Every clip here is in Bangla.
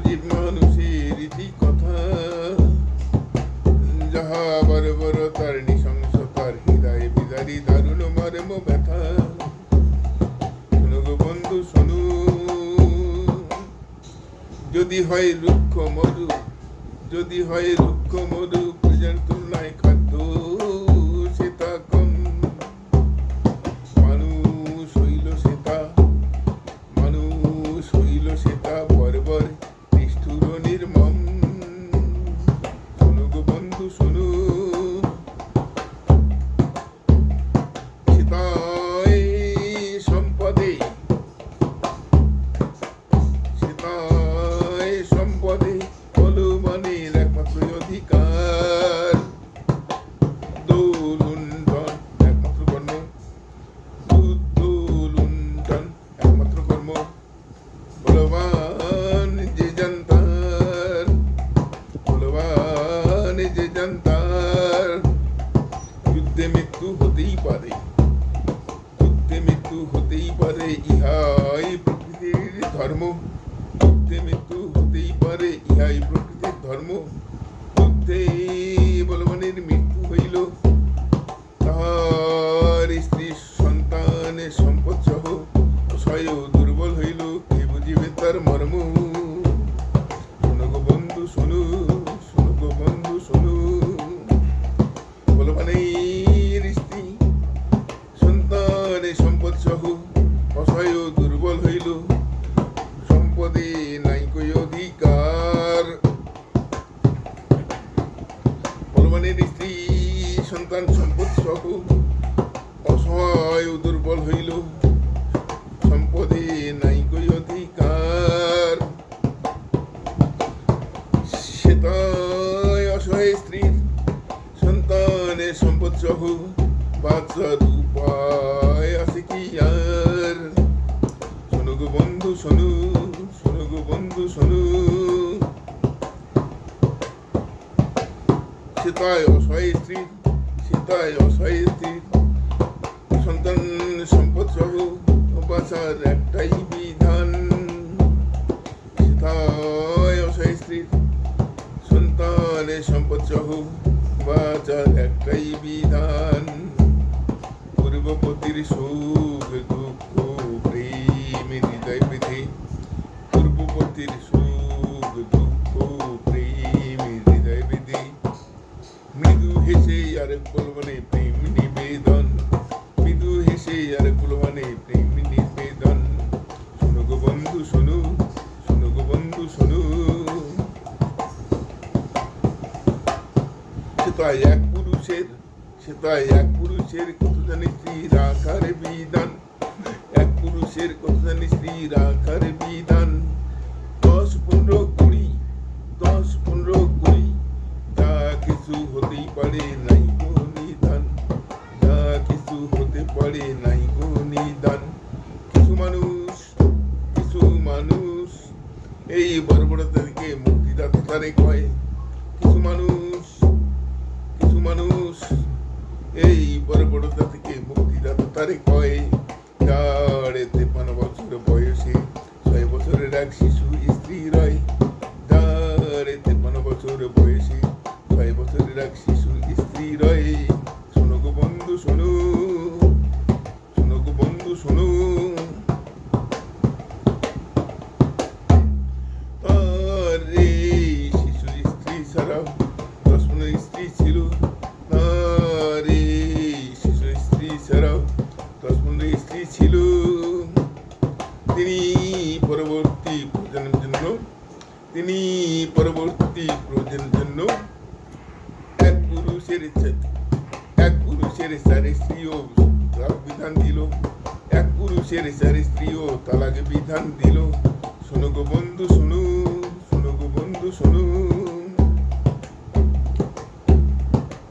জীব মানুষের ইতি কথা, যাহা বর্বরতার নৃশংসতার হৃদয় বিদারী দারুণ মর্ম ব্যথা। শোনো গো বন্ধু শোনো, যদি হয় রুক্ষ মধু, যদি হয় রুক্ষ মধু, পূজার তুলনায় খাদ্য সেটা কম। মানুষ হইল সেটা, মানুষ হইল সেটা বর্বর নিষ্ঠুর নির্মম। শোনো গো বন্ধু শোনো, সেটাই সম্পদে, সেটাই সম্পদে বলবানের একমাত্র অধিকার। দোলুণ্ঠন একমাত্র কর্ম, দোলুণ্ঠন একমাত্র কর্ম। বলবান যে জানতার, বলবান যে জানতার। যুদ্ধে মৃত্যু হতেই পারে, যুদ্ধে মৃত্যু হতেই পারে, ইহাই প্রকৃতির ধর্ম। যুদ্ধে মৃত্যু হতেই পারে, ইহাই প্রকৃতির ধর্ম। যুদ্ধে বলবানের মৃত্যু হইল, তাহার স্ত্রী সন্তানের সম্পদ সহ অসহায় দুর্বল হইল, কে বুঝিবে তার মর্ম। শোনো গো বন্ধু শোনো, শোনো গো বন্ধু শোনো, বলবানের স্ত্রী সন্তানের সম্পদ সহ অসহায় দুর্বল হইল, সম্পদে নাই কই অধিকার। বলবানের স্ত্রী সন্তান সম্পদ সহ অসহায় দুর্বল হইল, সম্পদে নাই কই অধিকার। সেটাই অসহায় স্ত্রীর সন্তানের সম্পদ সহ বাঁচার উপায় আছে কি আর। শোনো গো বন্ধু শোনো, শোনো গো বন্ধু শোনো, সেটাই অসহায় স্ত্রীর, সেটাই অসহায় স্ত্রীর সন্তান সম্পদ সহ বাঁচার একটাই বিধান। সেটাই অসহায় স্ত্রীর সন্তানের সম্পদ সহ বাঁচার একটাই বিধান। পূর্বপতির সুখ দুঃখ প্রেম হৃদয় বিধি, পূর্বপতির সুখ দুঃখ প্রেম হৃদয় বিধি। মৃদু হেসে আর বলবানে প্রেম নিবেদন, মৃদু হেসে আর বলবানে প্রেম নিবেদন। শোনো গো বন্ধু শোনো, শোনো গো বন্ধু শোনো, সেটাই এক পুরুষের, সেটাই এক পুরুষের কত জানি স্ত্রী রাখার বিধান। এক পুরুষের কত জানি স্ত্রী রাখার বিধান। 10, 15, 20, 10, 15, 20, যা কিছু হতেই পারে নাই কো নিদান, যা কিছু হতে পারে নাই কো নিদান। কিছু মানুষ, কিছু মানুষ এই বর্বরতা থেকে মুক্তিদাতা তারে কয়। কিছু মানুষ, কিছু মানুষ এই বর্বরতা থেকে মুক্তিদাতা তারে কয়। যার 53 বছর বয়সে 6 বছরের এক শিশু স্ত্রী রয়, যার 53 বছর বয়সে 6 বছরের এক শিশু স্ত্রী রয়। শোনো গো বন্ধু শোনো, শোনো গো বন্ধু শোনো, তার এই শিশু স্ত্রী ছাড়াও 10-15 স্ত্রী ছিল, তার এই শিশু স্ত্রী ছাড়াও 10-15 স্ত্রী ছিল। তিনি পরবর্তী প্রজন্মের জন্য, তিনি পরবর্তী প্রজন্মের জন্য এক পুরুষের 4 স্ত্রীও তালাক বিধান দিল, এক পুরুষের 4 স্ত্রীও তালাক বিধান দিল। শোনো গো বন্ধু শোনো, শোনো গো বন্ধু শোনো,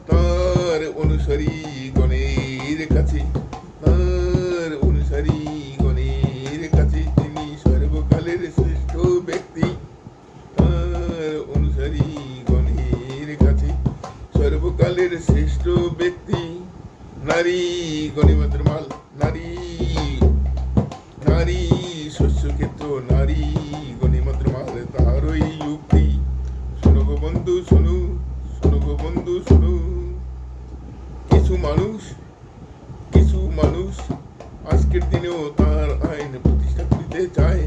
তার অনুসারী গণের কাছে, তার অনুসারী গণের কাছে তিনি সর্বকালের শ্রেষ্ঠ ব্যক্তি। তার অনুসারী গণের কাছে সর্বকালের শ্রেষ্ঠ ব্যক্তি। নারী গণিমতের মাল, নারী, নারী শস্য ক্ষেত্র, নারী গণিমতের মাল, তাহারই মানুষ আজকের দিনেও তার আইন প্রতিষ্ঠা করিতে চায়,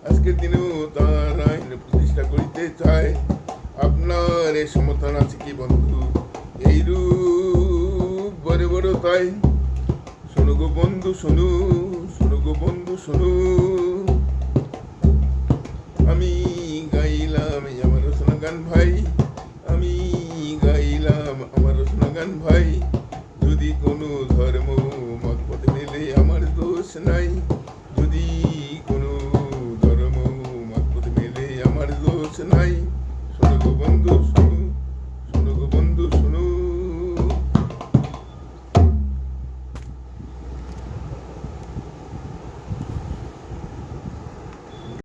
আজকের দিনেও তার আইন প্রতিষ্ঠা করিতে চায়। আপনার এ সমর্থন আছে কি বন্ধু এইরূপ বড় বড় তাই? শোনো গো বন্ধু শোনো, শোনো গো বন্ধু শোনো, আমি গাইলাম আমার রচনা গান ভাই, আমি গাইলাম আমার রচনা গান ভাই। যদি কোনো ধর্ম মত পথে মেলে আমার দোষ নাই, যদি কোনো ধর্ম মত পথে মেলে আমার দোষ নাই। শোনো গো বন্ধু।